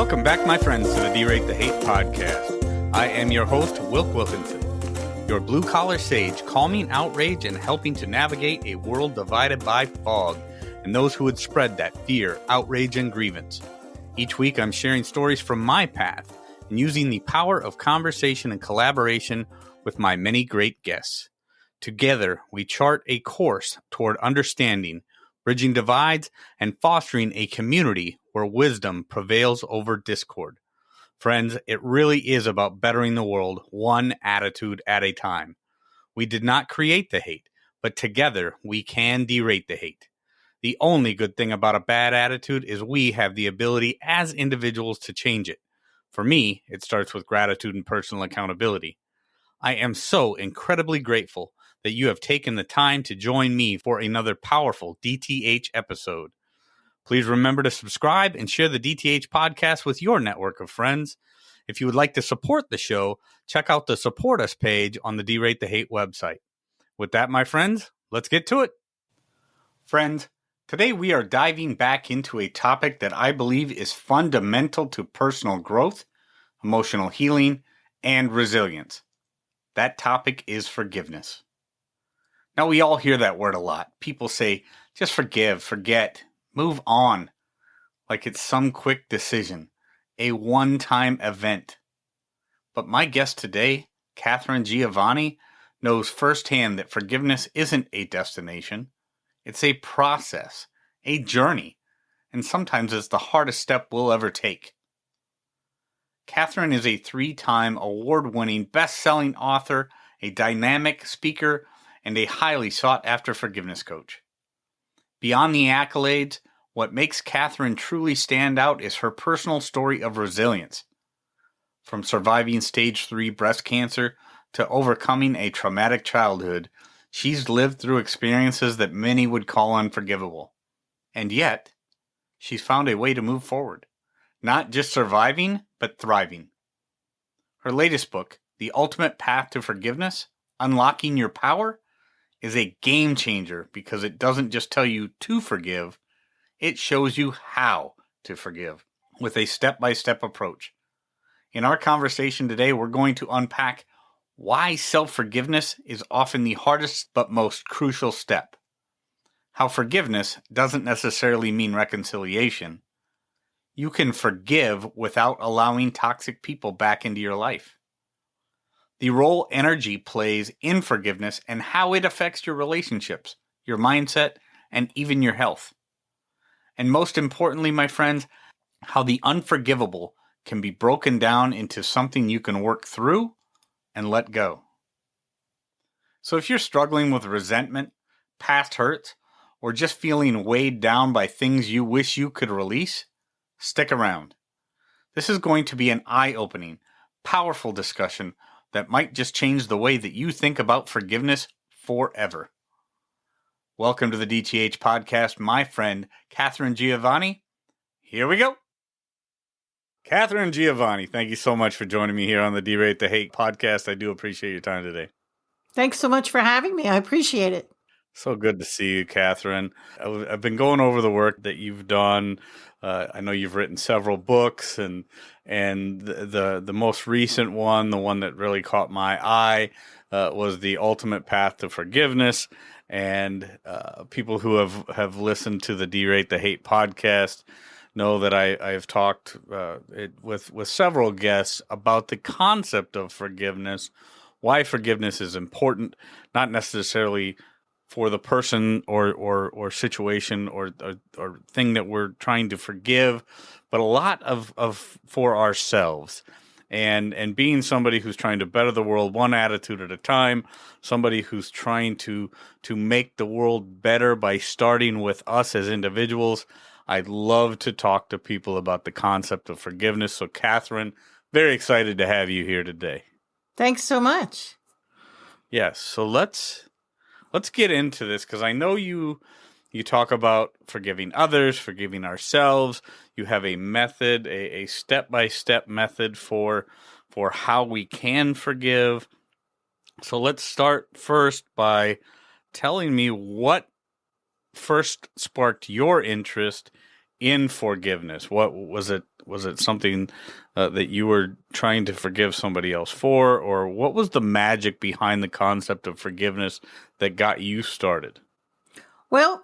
Welcome back, my friends, to the D-Rate the Hate podcast. I am your host, Wilk Wilkinson, your blue-collar sage, calming outrage and helping to navigate a world divided by fog and those who would spread that fear, outrage, and grievance. Each week, I'm sharing stories from my path and using the power of conversation and collaboration with my many great guests. Together, we chart a course toward understanding, bridging divides, and fostering a community where wisdom prevails over discord. Friends, it really is about bettering the world one attitude at a time. We did not create the hate, but together we can derate the hate. The only good thing about a bad attitude is we have the ability as individuals to change it. For me, it starts with gratitude and personal accountability. I am so incredibly grateful that you have taken the time to join me for another powerful DTH episode. Please remember to subscribe and share the DTH podcast with your network of friends. If you would like to support the show, check out the Support Us page on the D-Rate the Hate website. With that, my friends, let's get to it. Friends, today we are diving back into a topic that I believe is fundamental to personal growth, emotional healing, and resilience. That topic is forgiveness. Now, we all hear that word a lot. People say, just forgive, forget, move on, like it's some quick decision, a one-time event. But my guest today, Katharine Giovanni, knows firsthand that forgiveness isn't a destination. It's a process, a journey, and sometimes it's the hardest step we'll ever take. Katharine is a 3-time award-winning, best-selling author, a dynamic speaker, and a highly sought-after forgiveness coach. Beyond the accolades, what makes Katharine truly stand out is her personal story of resilience. From surviving stage 3 breast cancer to overcoming a traumatic childhood, she's lived through experiences that many would call unforgivable. And yet, she's found a way to move forward. Not just surviving, but thriving. Her latest book, The Ultimate Path to Forgiveness, Unlocking Your Power, is a game changer because it doesn't just tell you to forgive, it shows you how to forgive with a step-by-step approach. In our conversation today, we're going to unpack why self-forgiveness is often the hardest but most crucial step. How forgiveness doesn't necessarily mean reconciliation. You can forgive without allowing toxic people back into your life. The role energy plays in forgiveness and how it affects your relationships, your mindset, and even your health. And most importantly, my friends, how the unforgivable can be broken down into something you can work through and let go. So if you're struggling with resentment, past hurts, or just feeling weighed down by things you wish you could release, stick around. This is going to be an eye-opening, powerful discussion that might just change the way that you think about forgiveness forever. Welcome to the DTH podcast, my friend, Katharine Giovanni. Here we go. Katharine Giovanni, thank you so much for joining me here on the D-Rate the Hate podcast. I do appreciate your time today. Thanks so much for having me. I appreciate it. So good to see you, Katharine. I've been going over the work that you've done. I know you've written several books, and the most recent one, the one that really caught my eye, was The Ultimate Path to Forgiveness. And people who have listened to the D-Rate the Hate podcast know that I've talked with several guests about the concept of forgiveness, why forgiveness is important, not necessarily for the person or situation or thing that we're trying to forgive, but a lot of for ourselves. And being somebody who's trying to better the world one attitude at a time, somebody who's trying to make the world better by starting with us as individuals, I'd love to talk to people about the concept of forgiveness. So, Katharine, very excited to have you here today. Thanks so much. Yes, so let's get into this, because I know you talk about forgiving others, forgiving ourselves. You have a method, a step-by-step method for how we can forgive. So let's start first by telling me what first sparked your interest in forgiveness? What was it? Was it something that you were trying to forgive somebody else for, or what was the magic behind the concept of forgiveness that got you started? Well,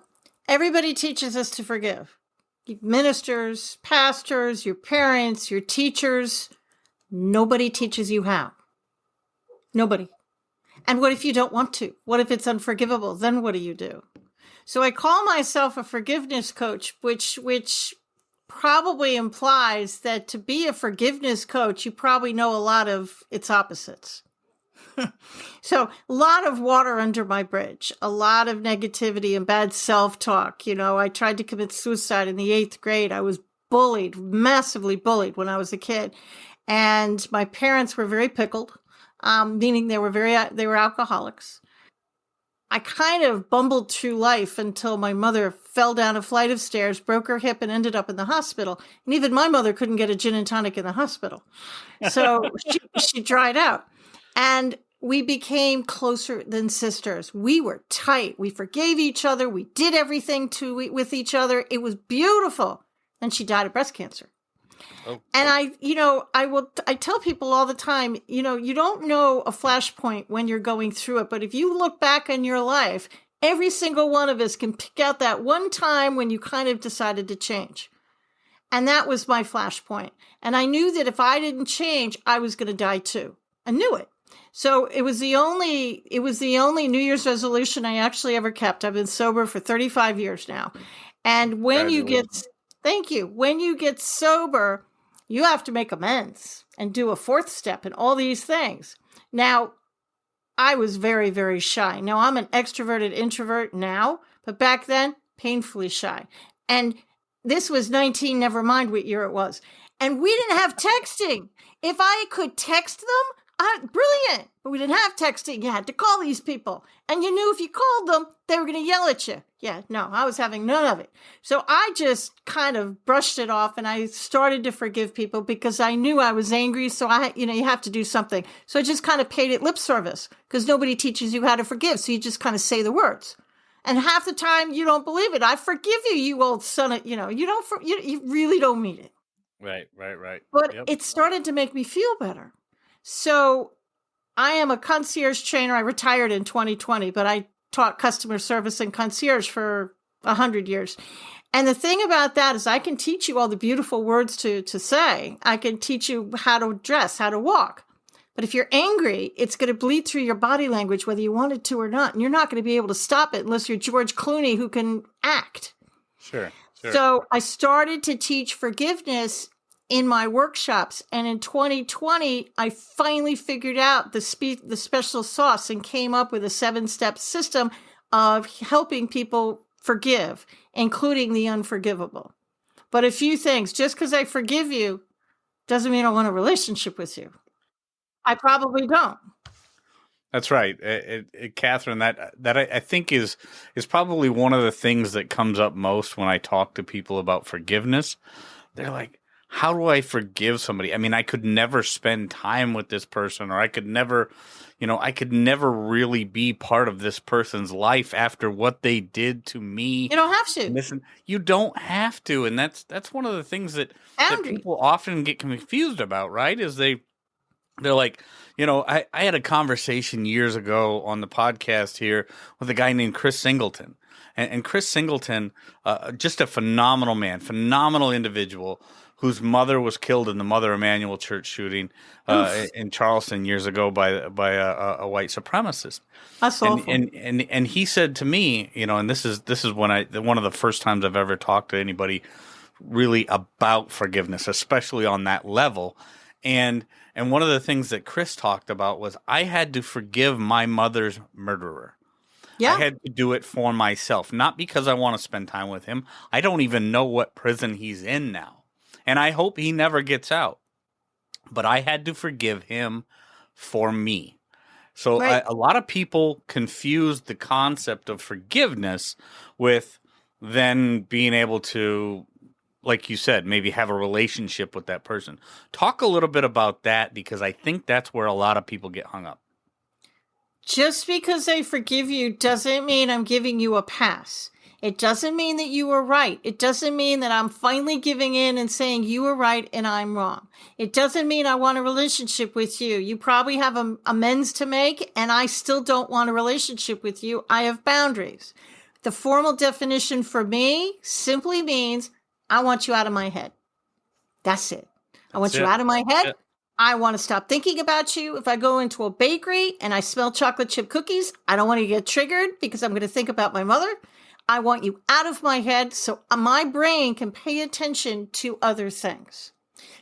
everybody teaches us to forgive. Ministers, pastors, your parents, your teachers. Nobody teaches you how. Nobody. And what if you don't want to? What if it's unforgivable? Then what do you do? So I call myself a forgiveness coach, which probably implies that to be a forgiveness coach, you probably know a lot of its opposites. So a lot of water under my bridge, a lot of negativity and bad self-talk. I tried to commit suicide in the 8th grade. I was bullied, massively bullied when I was a kid. And my parents were very pickled, meaning they were alcoholics. I kind of bumbled through life until my mother fell down a flight of stairs, broke her hip, and ended up in the hospital. And even my mother couldn't get a gin and tonic in the hospital. So she dried out. And we became closer than sisters. We were tight. We forgave each other. We did everything with each other. It was beautiful. And she died of breast cancer. Oh. And I tell people all the time, you don't know a flashpoint when you're going through it, but if you look back in your life, every single one of us can pick out that one time when you kind of decided to change. And that was my flashpoint. And I knew that if I didn't change, I was going to die too. I knew it. So it was the only New Year's resolution I actually ever kept. I've been sober for 35 years now. And when you get sober, you have to make amends and do a 4th step and all these things. Now, I was very, very shy. Now, I'm an extroverted introvert now, but back then, painfully shy. And this was never mind what year it was. And we didn't have texting. If I could text them, brilliant. But we didn't have texting. You had to call these people. And you knew if you called them, they were going to yell at you. Yeah, no, I was having none of it. So I just kind of brushed it off and I started to forgive people because I knew I was angry. So you have to do something. So I just kind of paid it lip service because nobody teaches you how to forgive. So you just kind of say the words. And half the time you don't believe it. I forgive you, you old son of, you really don't mean it. Right. But It started to make me feel better. So I am a concierge trainer. I retired in 2020, but I taught customer service and concierge for 100 years. And the thing about that is I can teach you all the beautiful words to say. I can teach you how to dress, how to walk. But if you're angry, it's going to bleed through your body language, whether you wanted to or not. And you're not going to be able to stop it unless you're George Clooney who can act. Sure. So I started to teach forgiveness in my workshops. And in 2020, I finally figured out the special sauce and came up with a 7-step system of helping people forgive, including the unforgivable. But a few things, just because I forgive you doesn't mean I want a relationship with you. I probably don't. That's right. Katharine, that I think is probably one of the things that comes up most when I talk to people about forgiveness. They're like, how do I forgive somebody? I mean, I could never spend time with this person, or I could never really be part of this person's life after what they did to me. You don't have to. Listen, you don't have to. And that's one of the things that people often get confused about, right? Is they're like, I had a conversation years ago on the podcast here with a guy named Chris Singleton. And Chris Singleton, just a phenomenal man, phenomenal individual, whose mother was killed in the Mother Emanuel Church shooting in Charleston years ago by a white supremacist. That's awful. And he said to me, and this is when one of the first times I've ever talked to anybody really about forgiveness, especially on that level. And one of the things that Chris talked about was I had to forgive my mother's murderer. Yeah. I had to do it for myself, not because I want to spend time with him. I don't even know what prison he's in now. And I hope he never gets out. But I had to forgive him for me. So right. A lot of people confuse the concept of forgiveness with then being able to, like you said, maybe have a relationship with that person. Talk a little bit about that, because I think that's where a lot of people get hung up. Just because I forgive you doesn't mean I'm giving you a pass. It doesn't mean that you were right. It doesn't mean that I'm finally giving in and saying you were right and I'm wrong. It doesn't mean I want a relationship with you. You probably have amends to make, and I still don't want a relationship with you. I have boundaries. The formal definition for me simply means I want you out of my head. That's it. I want you out of my head. I want to stop thinking about you. If I go into a bakery and I smell chocolate chip cookies, I don't want to get triggered because I'm going to think about my mother. I want you out of my head so my brain can pay attention to other things.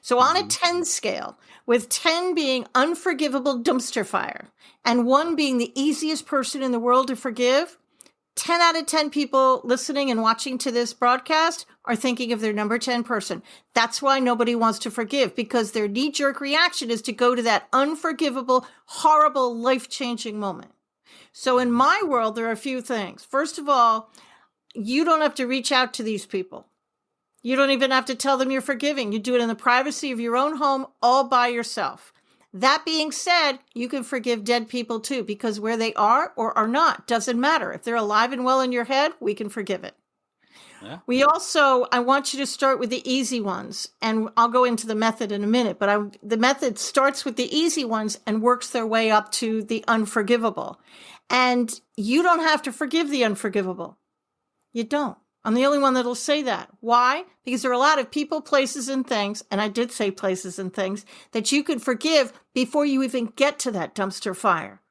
So on a 10 scale, with 10 being unforgivable dumpster fire and 1 being the easiest person in the world to forgive, 10 out of 10 people listening and watching to this broadcast are thinking of their number 10 person. That's why nobody wants to forgive, because their knee-jerk reaction is to go to that unforgivable, horrible, life-changing moment. So in my world, there are a few things. First of all, you don't have to reach out to these people. You don't even have to tell them you're forgiving. You do it in the privacy of your own home, all by yourself. That being said, you can forgive dead people too, because where they are or are not doesn't matter. If they're alive and well in your head, we can forgive it. Yeah. I want you to start with the easy ones, and I'll go into the method in a minute, but the method starts with the easy ones and works their way up to the unforgivable. And you don't have to forgive the unforgivable. You don't. I'm the only one that'll say that. Why? Because there are a lot of people, places, and things, and I did say places and things, that you can forgive before you even get to that dumpster fire.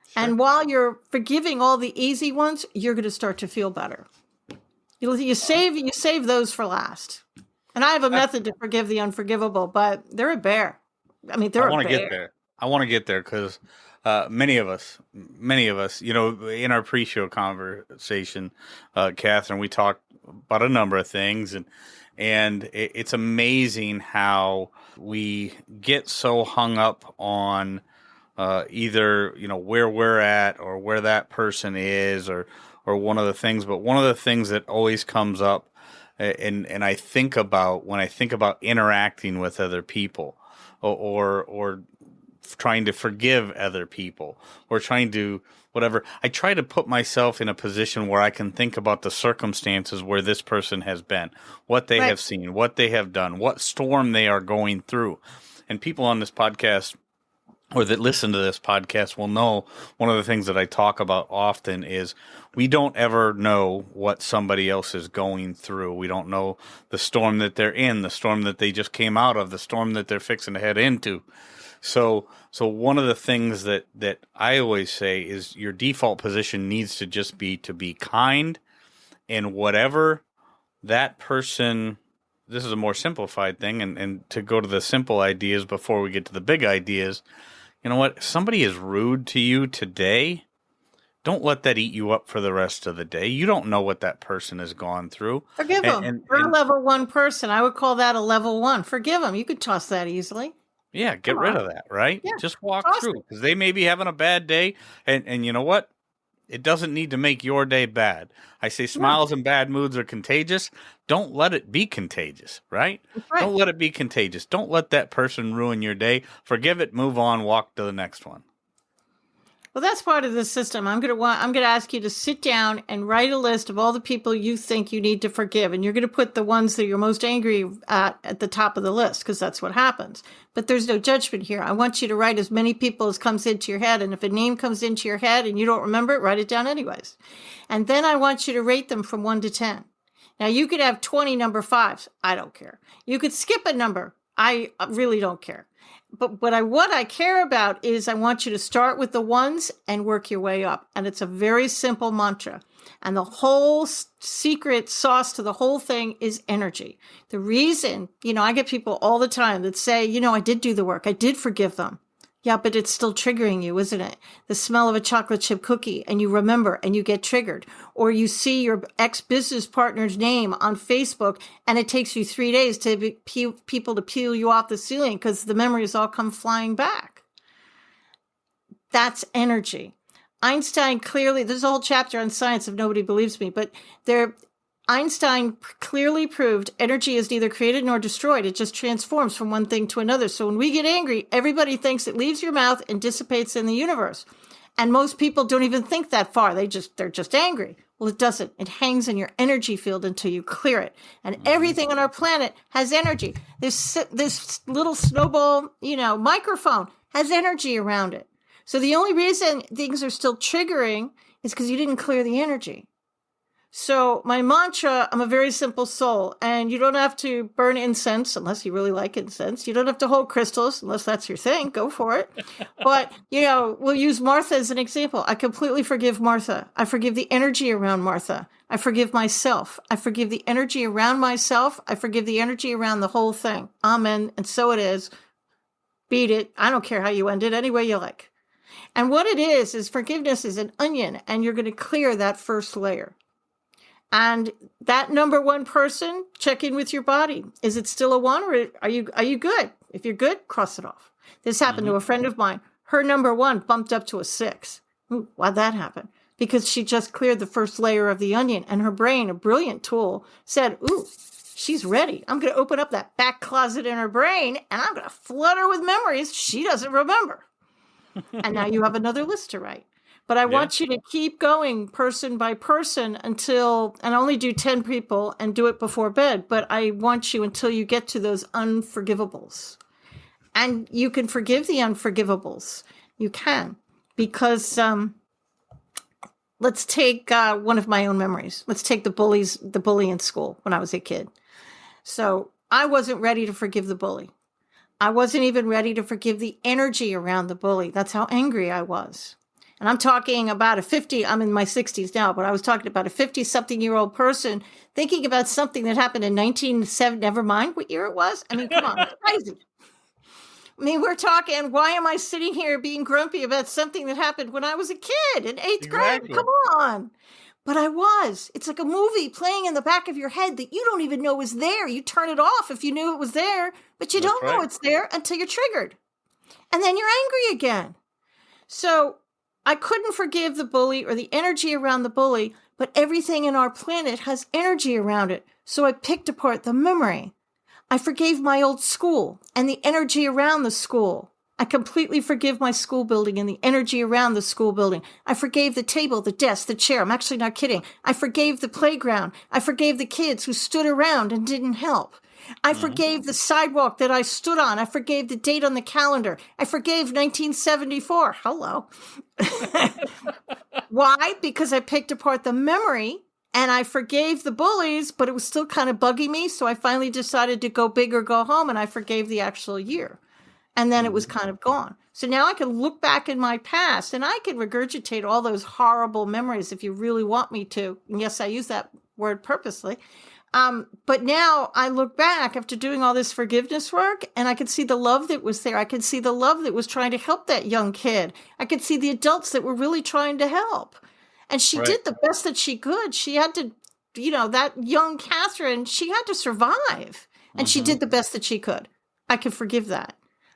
Sure. And while you're forgiving all the easy ones, you're going to start to feel better. You save those for last. And I have a method to forgive the unforgivable, but they're a bear. I mean, they're a bear. I want to get there because many of us, you know, in our pre-show conversation, Katharine, we talked about a number of things, and it's amazing how we get so hung up on either, you know, where we're at or where that person is or one of the things. But one of the things that always comes up, and I think about when I think about interacting with other people or trying to forgive other people or trying to whatever, I try to put myself in a position where I can think about the circumstances where this person has been, what they have seen, what they have done, what storm they are going through. And people on this podcast or that listen to this podcast will know one of the things that I talk about often is we don't ever know what somebody else is going through. We don't know the storm that they're in, the storm that they just came out of, the storm that they're fixing to head into. So one of the things that I always say is your default position needs to just be to be kind, and whatever that person, this is a more simplified thing, and to go to the simple ideas before we get to the big ideas, you know what? If somebody is rude to you today, don't let that eat you up for the rest of the day. You don't know what that person has gone through. Forgive them. They're a level 1 person. I would call that a level 1. Forgive them. You could toss that easily. Yeah, get rid of that, right? Yeah, just walk through, because they may be having a bad day, and you know what? It doesn't need to make your day bad. I say smiles and bad moods are contagious. Don't let it be contagious, right? Don't let it be contagious. Don't let that person ruin your day. Forgive it, move on, walk to the next one. Well, that's part of the system. I'm going to ask you to sit down and write a list of all the people you think you need to forgive. And you're going to put the ones that you're most angry at the top of the list, because that's what happens. But there's no judgment here. I want you to write as many people as comes into your head. And if a name comes into your head and you don't remember it, write it down anyways. And then I want you to rate them from 1 to 10. Now, you could have 20 number 5s. I don't care. You could skip a number. I really don't care. But what I care about is I want you to start with the ones and work your way up. And it's a very simple mantra. And the whole secret sauce to the whole thing is energy. The reason, I get people all the time that say, I did do the work. I did forgive them. Yeah, but it's still triggering you, isn't it? The smell of a chocolate chip cookie, and you remember and you get triggered. Or you see your ex-business partner's name on Facebook and it takes you 3 days to people to peel you off the ceiling because the memories all come flying back. That's energy. Einstein clearly, there's a whole chapter on science if nobody believes me, but Einstein clearly proved energy is neither created nor destroyed. It just transforms from one thing to another. So when we get angry, everybody thinks it leaves your mouth and dissipates in the universe. And most people don't even think that far. They're just angry. Well, it doesn't. It hangs in your energy field until you clear it. And everything on our planet has energy. This little snowball, microphone has energy around it. So the only reason things are still triggering is because you didn't clear the energy. So my mantra, I'm a very simple soul, and you don't have to burn incense unless you really like incense. You don't have to hold crystals unless that's your thing. Go for it. But, we'll use Martha as an example. I completely forgive Martha. I forgive the energy around Martha. I forgive myself. I forgive the energy around myself. I forgive the energy around the whole thing. Amen. And so it is. Beat it. I don't care how you end it, any way you like. And what it is forgiveness is an onion, and you're going to clear that first layer. And that number one person, check in with your body. Is it still a 1, or are you good? If you're good, cross it off. This happened to a friend of mine. Her number 1 bumped up to a 6. Ooh, why'd that happen? Because she just cleared the first layer of the onion, and her brain, a brilliant tool, said, ooh, she's ready. I'm going to open up that back closet in her brain, and I'm going to flood her with memories she doesn't remember. And now you have another list to write. But I want you to keep going person by person and only do 10 people and do it before bed. But I want you until you get to those unforgivables. And you can forgive the unforgivables. You can. Because let's take one of my own memories. Let's take the bully in school when I was a kid. So I wasn't ready to forgive the bully. I wasn't even ready to forgive the energy around the bully. That's how angry I was. And I'm talking about I'm in my 60s now, but I was talking about a 50-something-year-old person thinking about something that happened in 1970, never mind what year it was. I mean, come on, it's crazy. I mean, we're talking, why am I sitting here being grumpy about something that happened when I was a kid in 8th grade? Come on. But I was. It's like a movie playing in the back of your head that you don't even know is there. You turn it off if you knew it was there, but you don't know it's there until you're triggered. And then you're angry again. So I couldn't forgive the bully or the energy around the bully, but everything in our planet has energy around it. So I picked apart the memory. I forgave my old school and the energy around the school. I completely forgive my school building and the energy around the school building. I forgave the table, the desk, the chair. I'm actually not kidding. I forgave the playground. I forgave the kids who stood around and didn't help. I forgave the sidewalk that I stood on. I forgave the date on the calendar. I forgave 1974. Hello. Why? Because I picked apart the memory and I forgave the bullies, but it was still kind of bugging me. So I finally decided to go big or go home, and I forgave the actual year. And then it was kind of gone. So now I can look back in my past and I can regurgitate all those horrible memories if you really want me to. And yes, I use that word purposely. But now I look back after doing all this forgiveness work and I could see the love that was there. I could see the love that was trying to help that young kid. I could see the adults that were really trying to help. And she did the best that she could. She had to, that young Katharine, she had to survive. And she did the best that she could. I can forgive that.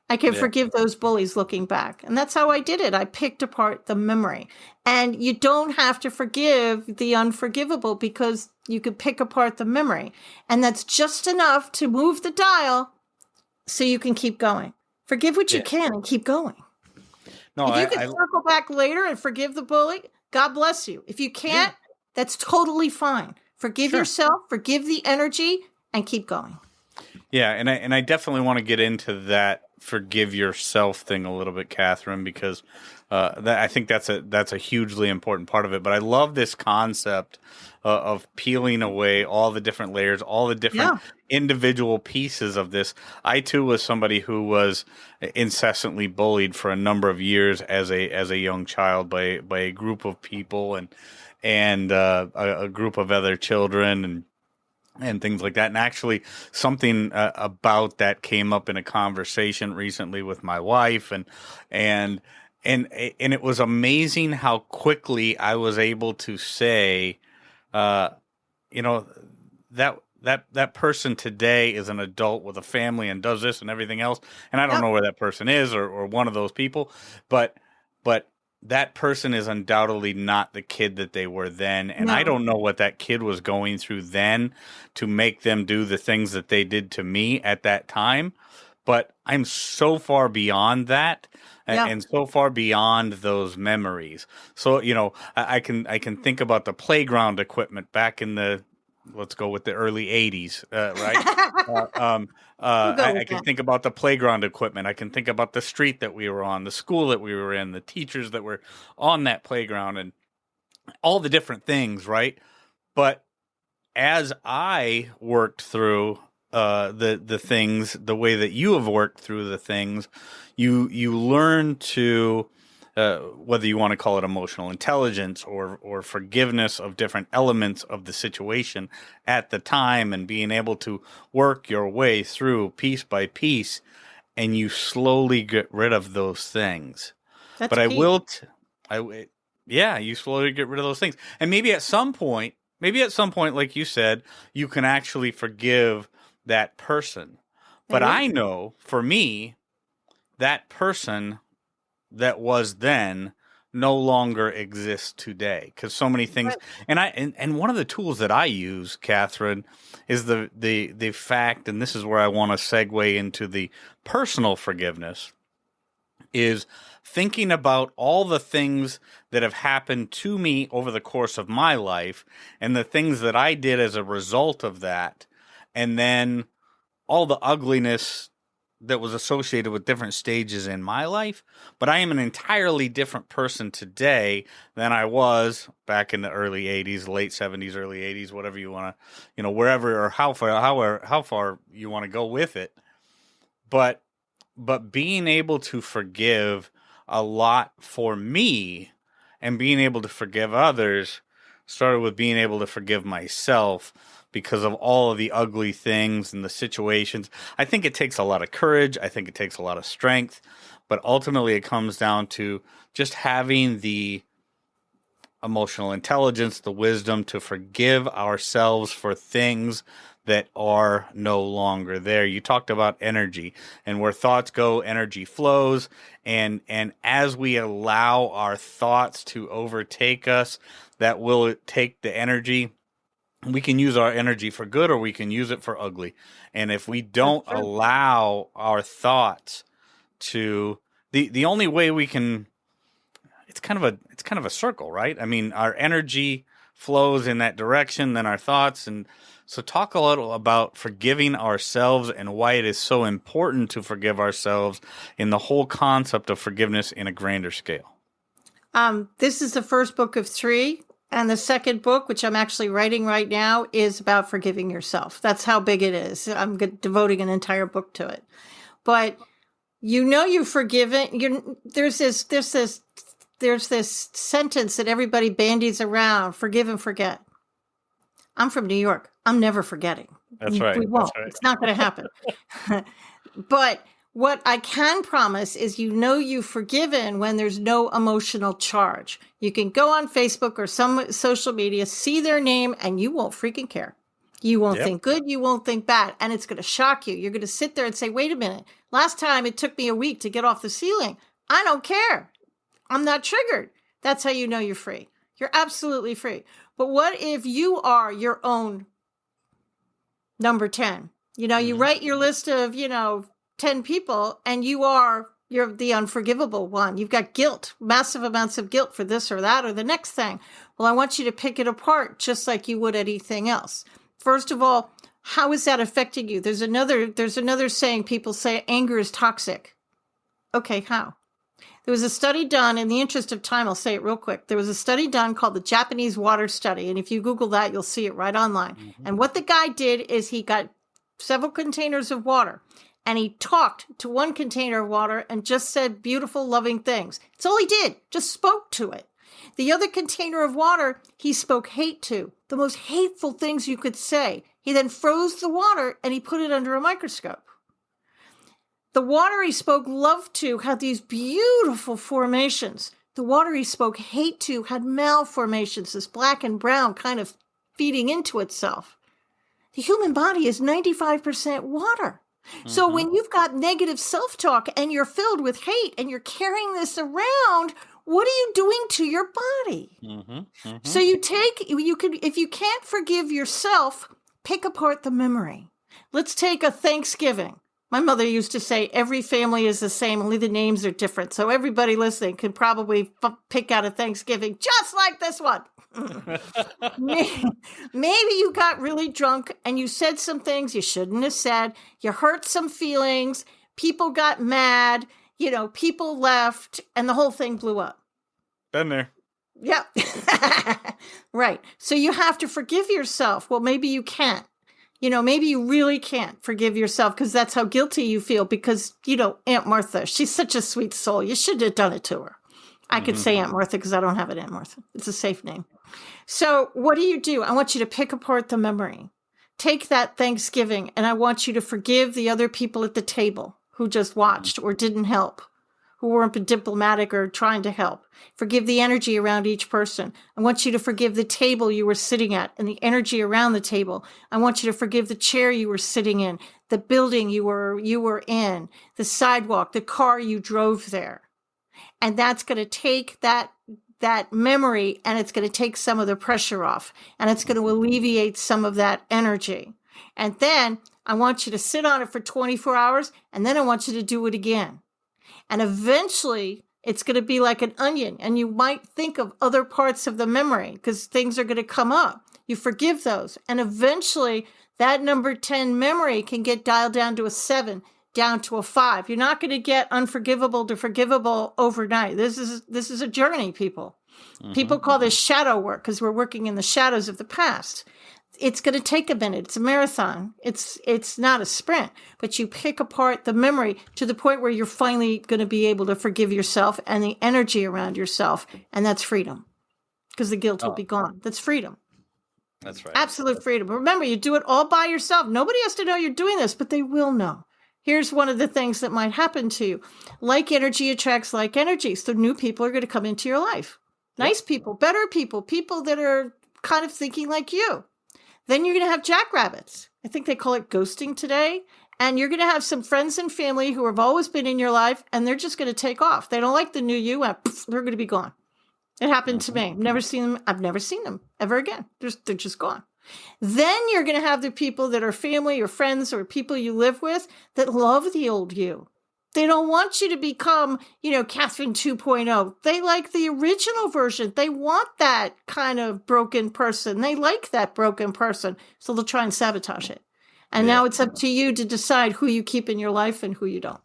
I can forgive those bullies looking back. And that's how I did it. I picked apart the memory. And you don't have to forgive the unforgivable because you could pick apart the memory. And that's just enough to move the dial so you can keep going. Forgive what you can and keep going. No, if you can circle back later and forgive the bully, God bless you. If you can't, that's totally fine. Forgive yourself, forgive the energy, and keep going. Yeah, and I definitely want to get into that forgive yourself thing a little bit, Katharine, because I think that's a hugely important part of it. But I love this concept of peeling away all the different layers, all the different individual pieces of this. I too was somebody who was incessantly bullied for a number of years as a young child by a group of people and a group of other children and things like that. And actually something about that came up in a conversation recently with my wife and it was amazing how quickly I was able to say, that person today is an adult with a family and does this and everything else. And I don't know where that person is or one of those people, but that person is undoubtedly not the kid that they were then. And I don't know what that kid was going through then to make them do the things that they did to me at that time. but I'm so far beyond that, Yeah. and so far beyond those memories. So, I can think about the playground equipment back in the, let's go with the early 80s, right? We'll go I with can that. think about the playground equipment. I can think about the street that we were on, the school that we were in, the teachers that were on that playground, and all the different things, right? But as I worked through the things, the way that you have worked through the things, you learn to, whether you want to call it emotional intelligence or forgiveness of different elements of the situation at the time, and being able to work your way through piece by piece, and you slowly get rid of those things. That's But I peace. will, yeah, you slowly get rid of those things. And maybe at some point, like you said, you can actually forgive that person. But Maybe. I know for me, that person that was then no longer exists today, because so many things. Right. And one of the tools that I use, Catherine, is the fact, and this is where I want to segue into the personal forgiveness, is thinking about all the things that have happened to me over the course of my life, and the things that I did as a result of that, and then all the ugliness that was associated with different stages in my life. But I am an entirely different person today than I was back in the early 80s, late 70s, early 80s, whatever you want to, wherever or how far you want to go with it. But being able to forgive a lot for me, and being able to forgive others, started with being able to forgive myself because of all of the ugly things and the situations. I think it takes a lot of courage. I think it takes a lot of strength. But ultimately, it comes down to just having the emotional intelligence, the wisdom to forgive ourselves for things that are no longer there. You talked about energy, and where thoughts go, energy flows. And as we allow our thoughts to overtake us, that will take the energy. We can use our energy for good, or we can use it for ugly. And if we That's don't true. allow our thoughts to, the only way we can, it's kind of a circle, right? I mean, our energy flows in that direction, then our thoughts. And so talk a little about forgiving ourselves, and why it is so important to forgive ourselves, in the whole concept of forgiveness in a grander scale. This is the first book of 3. And the second book, which I'm actually writing right now, is about forgiving yourself. That's how big it is. I'm devoting an entire book to it. But you've forgiven. There's this sentence that everybody bandies around: forgive and forget. I'm from New York. I'm never forgetting. That's right. We That's won't. right. It's not going to happen. But what I can promise is, you've forgiven when there's no emotional charge. You can go on Facebook or some social media, see their name, and you won't freaking care. You won't Yep. think good. You won't think bad. And it's going to shock you. You're going to sit there and say, wait a minute. Last time it took me a week to get off the ceiling. I don't care. I'm not triggered. That's how you know you're free. You're absolutely free. But what if you are your own number 10? You write your list of, 10 people, and you're the unforgivable one. You've got guilt, massive amounts of guilt for this or that or the next thing. Well, I want you to pick it apart just like you would anything else. First of all, how is that affecting you? There's another saying. People say anger is toxic. Okay, how? There was a study done, in the interest of time, I'll say it real quick. There was a study done called the Japanese water study. And if you Google that, you'll see it right online. Mm-hmm. And what the guy did is he got several containers of water, and he talked to one container of water and just said beautiful, loving things. That's all he did, just spoke to it. The other container of water, he spoke hate to, the most hateful things you could say. He then froze the water and he put it under a microscope. The water he spoke love to had these beautiful formations. The water he spoke hate to had malformations, this black and brown kind of feeding into itself. The human body is 95% water. So when you've got negative self-talk and you're filled with hate and you're carrying this around, what are you doing to your body? So if you can't forgive yourself, pick apart the memory. Let's take a Thanksgiving. My mother used to say every family is the same, only the names are different. So everybody listening could probably pick out a Thanksgiving just like this one. Maybe you got really drunk and you said some things you shouldn't have said. You hurt some feelings. People got mad. People left and the whole thing blew up. Been there. Yep. Right. So you have to forgive yourself. Well, maybe you can't. Maybe you really can't forgive yourself because that's how guilty you feel because, Aunt Martha, she's such a sweet soul. You should have done it to her. I could say Aunt Martha because I don't have an Aunt Martha. It's a safe name. So what do? I want you to pick apart the memory. Take that Thanksgiving and I want you to forgive the other people at the table who just watched or didn't help, who weren't diplomatic or trying to help. Forgive the energy around each person. I want you to forgive the table you were sitting at and the energy around the table. I want you to forgive the chair you were sitting in, the building you were in, the sidewalk, the car you drove there. And that's going to take that memory and it's going to take some of the pressure off and it's going to alleviate some of that energy. And then I want you to sit on it for 24 hours and then I want you to do it again. And eventually it's going to be like an onion and you might think of other parts of the memory because things are going to come up. You forgive those. And eventually that number 10 memory can get dialed down to a 7, down to a 5. You're not going to get unforgivable to forgivable overnight. This is a journey, people. People call this shadow work because we're working in the shadows of the past. It's going to take a minute. It's a marathon. It's not a sprint, but you pick apart the memory to the point where you're finally going to be able to forgive yourself and the energy around yourself. And that's freedom because the guilt will be gone. That's freedom. That's right. Absolute freedom. Remember, you do it all by yourself. Nobody has to know you're doing this, but they will know. Here's one of the things that might happen to you. Like energy attracts like energy. So new people are going to come into your life. Nice people, better people, people that are kind of thinking like you. Then you're going to have jackrabbits. I think they call it ghosting today. And you're going to have some friends and family who have always been in your life, and they're just going to take off. They don't like the new you, and they're going to be gone. It happened to me. I've never seen them ever again. They're just gone. Then you're going to have the people that are family or friends or people you live with that love the old you. They don't want you to become, Katharine 2.0. They like the original version. They want that kind of broken person. They like that broken person. So they'll try and sabotage it. And now it's up to you to decide who you keep in your life and who you don't.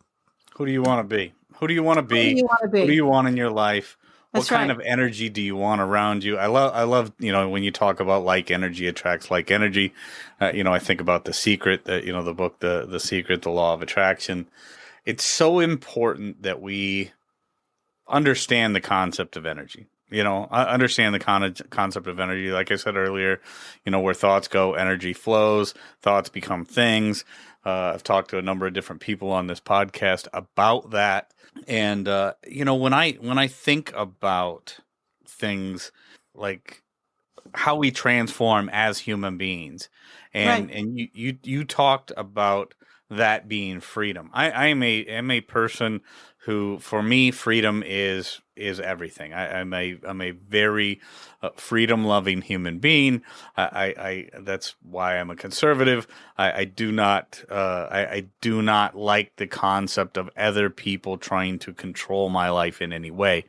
Who do you want to be? Who do you want to be? Who do you want in your life? What kind of energy do you want around you? I love, when you talk about like energy attracts like energy, I think about The Secret, the book, The Secret, The Law of Attraction. It's so important that we understand the concept of energy. Understand the concept of energy. Like I said earlier, where thoughts go, energy flows, thoughts become things. I've talked to a number of different people on this podcast about that. And, when I think about things like how we transform as human beings and you talked about that being freedom. I am a person who, for me, freedom is everything. I'm a very freedom loving human being. I that's why I'm a conservative. I do not like the concept of other people trying to control my life in any way.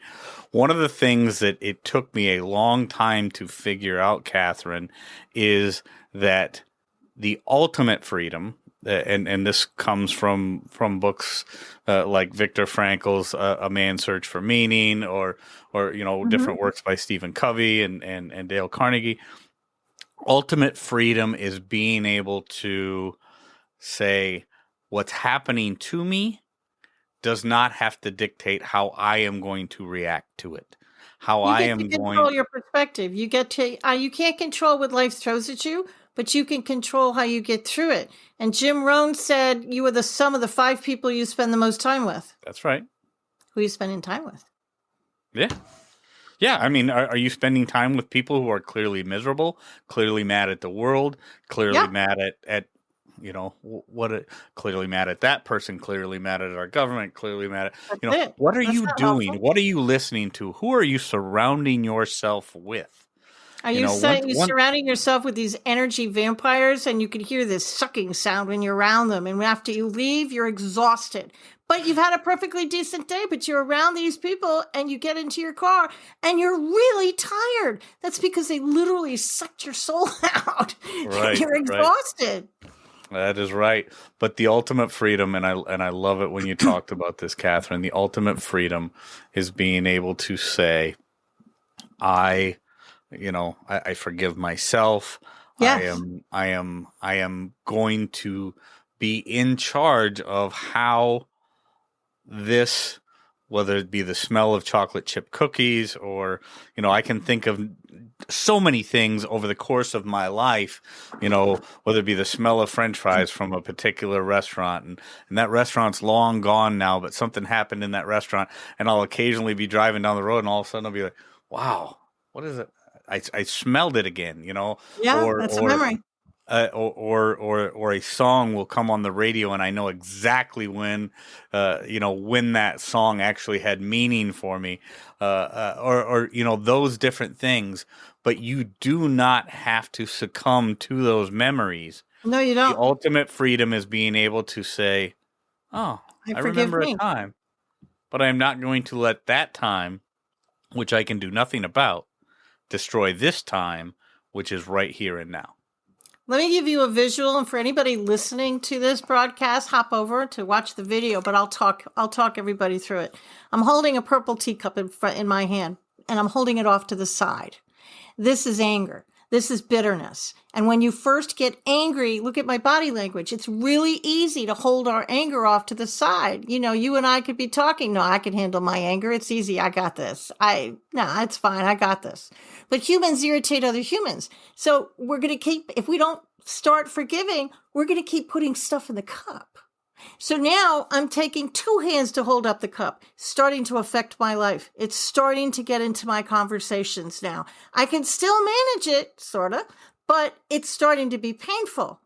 One of the things that it took me a long time to figure out, Katharine, is that the ultimate freedom, and this comes from books like Viktor Frankl's A Man's Search for Meaning, or different works by Stephen Covey and Dale Carnegie. Ultimate freedom is being able to say what's happening to me does not have to dictate how I am going to react to it. You get to control your perspective. You get to you can't control what life throws at you, but you can control how you get through it. And Jim Rohn said you are the sum of the 5 people you spend the most time with. That's right. Who are you spending time with? Yeah. Yeah. I mean, are you spending time with people who are clearly miserable, clearly mad at the world, clearly mad at clearly mad at that person, clearly mad at our government, clearly mad at, what are you doing? Helpful. What are you listening to? Who are you surrounding yourself with? Are You you know, saying you're one surrounding yourself with these energy vampires and you can hear this sucking sound when you're around them? And after you leave, you're exhausted. But you've had a perfectly decent day, but you're around these people and you get into your car and you're really tired. That's because they literally sucked your soul out. And right, you're right. exhausted. That is right. But the ultimate freedom, and I love it when you talked about this, Catherine. The ultimate freedom is being able to say, I, I forgive myself. Yes. I am going to be in charge of how this, whether it be the smell of chocolate chip cookies, or I can think of so many things over the course of my life, whether it be the smell of French fries from a particular restaurant, and that restaurant's long gone now, but something happened in that restaurant, and I'll occasionally be driving down the road, and all of a sudden I'll be like, wow, what is it? I smelled it again, Yeah, or that's a memory. or a song will come on the radio, and I know exactly when that song actually had meaning for me, or those different things. But you do not have to succumb to those memories. No, you The don't. ultimate freedom is being able to say, "Oh, I I forgive remember a me. time, but I am not going to let that time, which I can do nothing about, destroy this time, which is right here and now." Let me give you a visual, and for anybody listening to this broadcast, hop over to watch the video, but I'll talk everybody through it. I'm holding a purple teacup in my hand, and I'm holding it off to the side. This is anger. This is bitterness. And when you first get angry, look at my body language. It's really easy to hold our anger off to the side. You and I could be talking. No, I can handle my anger. It's easy. I got this. No, it's fine. I got this. But humans irritate other humans. So we're going to if we don't start forgiving, we're going to keep putting stuff in the cup. So now I'm taking two hands to hold up the cup, starting to affect my life. It's starting to get into my conversations now. I can still manage it, sort of, but it's starting to be painful.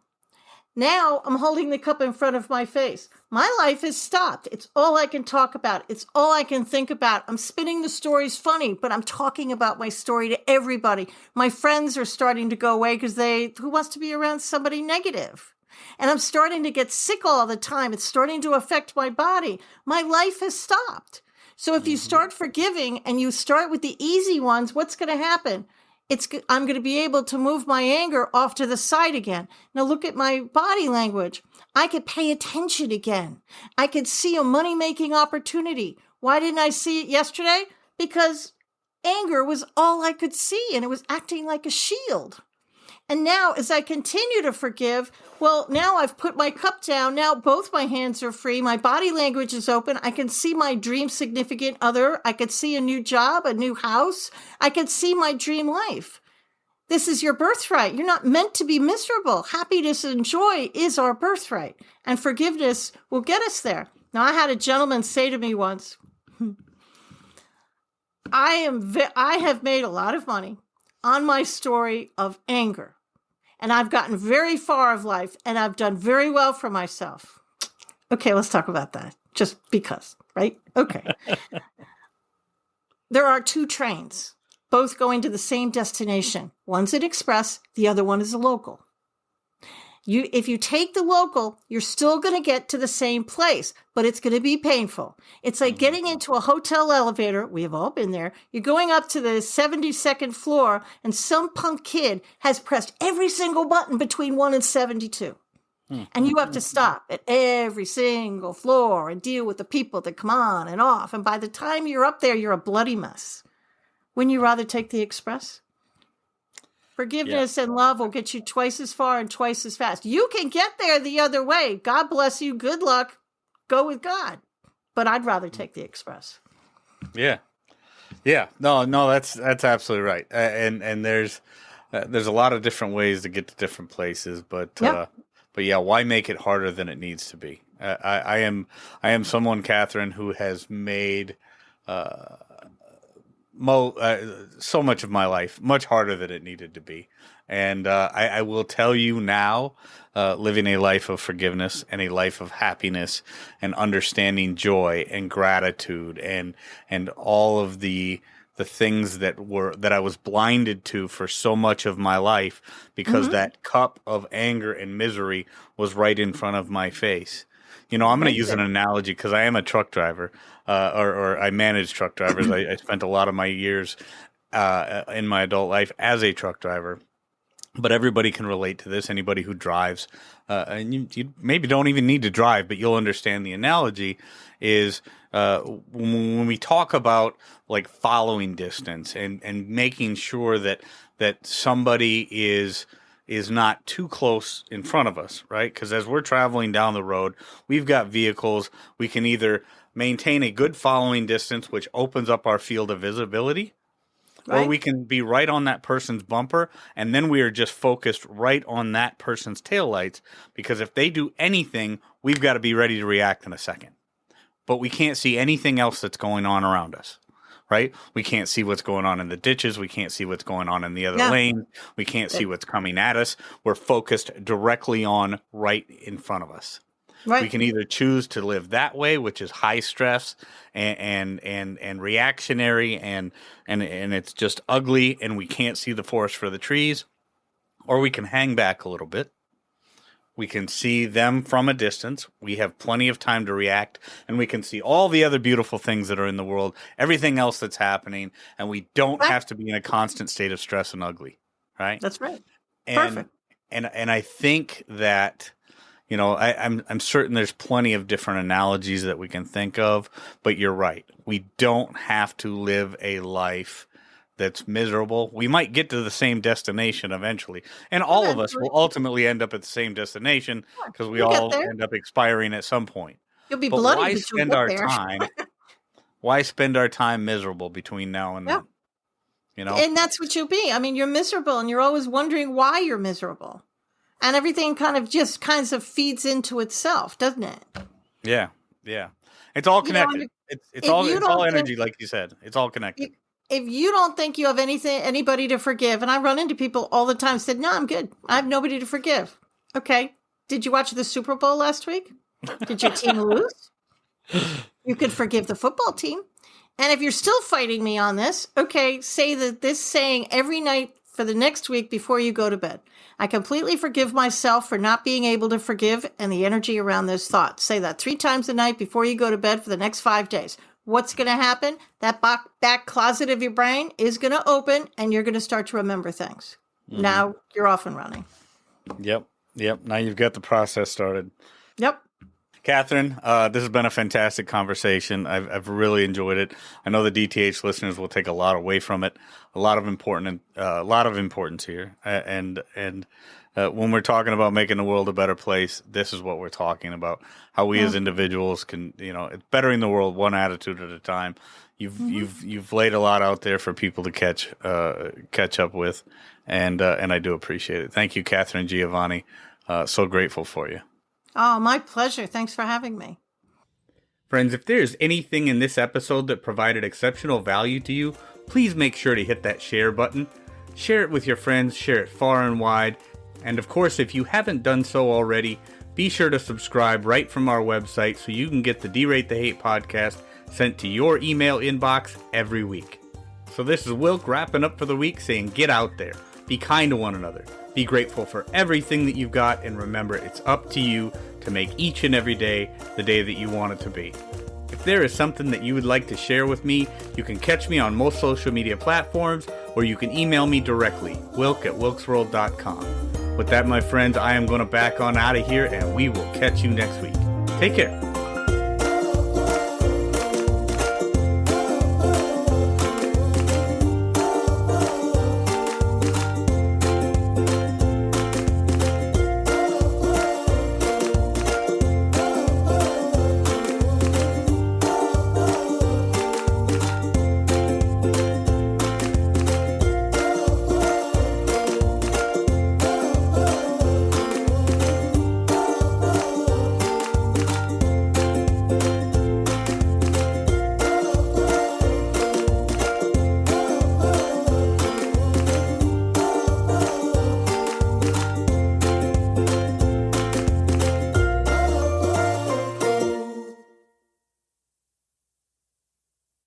Now I'm holding the cup in front of my face. My life has stopped. It's all I can talk about. It's all I can think about. I'm spinning the stories funny, but I'm talking about my story to everybody. My friends are starting to go away because who wants to be around somebody negative? And I'm starting to get sick all the time. It's starting to affect my body. My life has stopped. So if you start forgiving and you start with the easy ones, what's going to happen? I'm going to be able to move my anger off to the side again. Now look at my body language. I could pay attention again. I could see a money-making opportunity. Why didn't I see it yesterday? Because anger was all I could see, and it was acting like a shield. And now, as I continue to forgive, well, now I've put my cup down. Now both my hands are free. My body language is open. I can see my dream significant other. I could see a new job, a new house. I could see my dream life. This is your birthright. You're not meant to be miserable. Happiness and joy is our birthright. And forgiveness will get us there. Now, I had a gentleman say to me once, I have made a lot of money on my story of anger. And I've gotten very far of life, and I've done very well for myself. Okay, let's talk about that. Just because, right? Okay. There are two trains, both going to the same destination. One's an express, the other one is a local. If you take the local, you're still going to get to the same place, but it's going to be painful. It's like getting into a hotel elevator. We have all been there. You're going up to the 72nd floor, and some punk kid has pressed every single button between 1 and 72. And you have to stop at every single floor and deal with the people that come on and off. And by the time you're up there, you're a bloody mess. Wouldn't you rather take the express? Forgiveness and love will get you twice as far and twice as fast. You can get there the other way. God bless you. Good luck. Go with God. But I'd rather take the express. Yeah. Yeah. No, that's absolutely right. And there's a lot of different ways to get to different places, but yeah, why make it harder than it needs to be? I am someone, Catherine, who has made so much of my life much harder than it needed to be. And I will tell you now, living a life of forgiveness and a life of happiness and understanding joy and gratitude and all of the the things that I was blinded to for so much of my life, because that cup of anger and misery was right in front of my face. I'm going to use an analogy because I am a truck driver, or I manage truck drivers. I spent a lot of my years in my adult life as a truck driver. But everybody can relate to this. Anybody who drives, and you maybe don't even need to drive, but you'll understand the analogy. Is when we talk about like following distance and making sure that somebody is not too close in front of us, right? Because as we're traveling down the road, we've got vehicles. We can either maintain a good following distance, which opens up our field of visibility, or we can be right on that person's bumper, and then we are just focused right on that person's taillights, because if they do anything, we've got to be ready to react in a second. But we can't see anything else that's going on around us, right? We can't see what's going on in the ditches. We can't see what's going on in the other lane. We can't see what's coming at us. We're focused directly on right in front of us. Right. We can either choose to live that way, which is high stress and reactionary, and it's just ugly, and we can't see the forest for the trees, or we can hang back a little bit. We can see them from a distance. We have plenty of time to react, and we can see all the other beautiful things that are in the world, everything else that's happening, and we don't have to be in a constant state of stress and ugly, right? That's right. Perfect. And I think that, I'm certain there's plenty of different analogies that we can think of, but you're right. We don't have to live a life that's miserable. We might get to the same destination eventually, and all of us will ultimately end up at the same destination, because we all end up expiring at some point. You'll be bloody, why spend our time? Why spend our time miserable between now and then? And that's what you'll be. I mean, you're miserable, and you're always wondering why you're miserable. And everything kind of feeds into itself, doesn't it? Yeah. It's all connected. It's all energy, like you said. It's all connected. If you don't think you have anybody to forgive, and I run into people all the time, said, "No, I'm good. I have nobody to forgive." Okay. Did you watch the Super Bowl last week? Did your team lose? You could forgive the football team. And if you're still fighting me on this, okay, say this saying every night for the next week before you go to bed. I completely forgive myself for not being able to forgive, and the energy around those thoughts. Say that 3 times a night before you go to bed for the next 5 days. What's going to happen? That back closet of your brain is going to open, and you're going to start to remember things. Mm-hmm. Now you're off and running. Yep. Now you've got the process started. Yep. Katharine, this has been a fantastic conversation. I've really enjoyed it. I know the DTH listeners will take a lot away from it. A lot of importance here. And when we're talking about making the world a better place, this is what we're talking about. How we as individuals can, it's bettering the world one attitude at a time. You've laid a lot out there for people to catch up with, and I do appreciate it. Thank you, Katharine Giovanni. So grateful for you. Oh, my pleasure. Thanks for having me. Friends, if there's anything in this episode that provided exceptional value to you, please make sure to hit that share button. Share it with your friends, share it far and wide. And of course, if you haven't done so already, be sure to subscribe right from our website so you can get the D-Rate the Hate podcast sent to your email inbox every week. So this is Wilk wrapping up for the week, saying get out there, be kind to one another, be grateful for everything that you've got, and remember, it's up to you to make each and every day the day that you want it to be. If there is something that you would like to share with me, you can catch me on most social media platforms, or you can email me directly, wilk@wilksworld.com. With that, my friends, I am going to back on out of here, and we will catch you next week. Take care.